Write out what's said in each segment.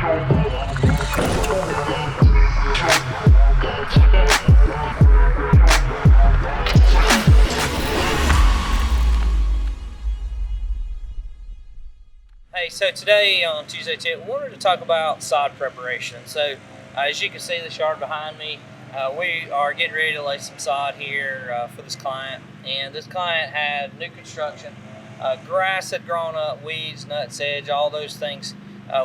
Hey, so today on Tuesday Tip, we wanted to talk about sod preparation. So as you can see the yard behind me, we are getting ready to lay some sod here for this client. And this client had new construction. Grass had grown up, weeds, nutsedge, all those things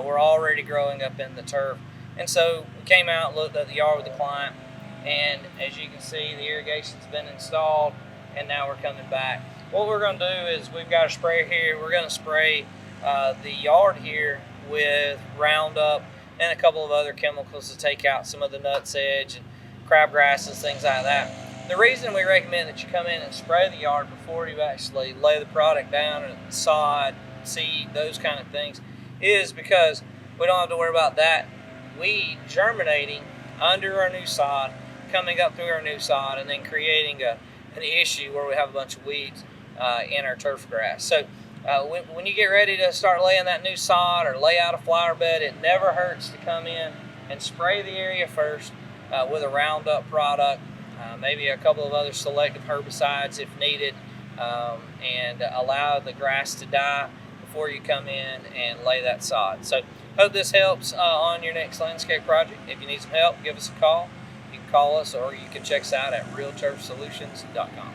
were already growing up in the turf. And so we came out and looked at the yard with the client. And as you can see, the irrigation's been installed, and now we're coming back. What we're going to do is we've got a sprayer here. We're going to spray the yard here with Roundup and a couple of other chemicals to take out some of the nutsedge and crabgrass and things like that. The reason we recommend that you come in and spray the yard before you actually lay the product down, and sod, seed, those kind of things, is because we don't have to worry about that weed germinating under our new sod, coming up through our new sod, and then creating an issue where we have a bunch of weeds in our turf grass. So when you get ready to start laying that new sod or lay out a flower bed, it never hurts to come in and spray the area first with a Roundup product, maybe a couple of other selective herbicides if needed, and allow the grass to die before you come in and lay that sod. So hope this helps on your next landscape project. If you need some help, give us a call. You can call us, or you can check us out at realturfsolutions.com.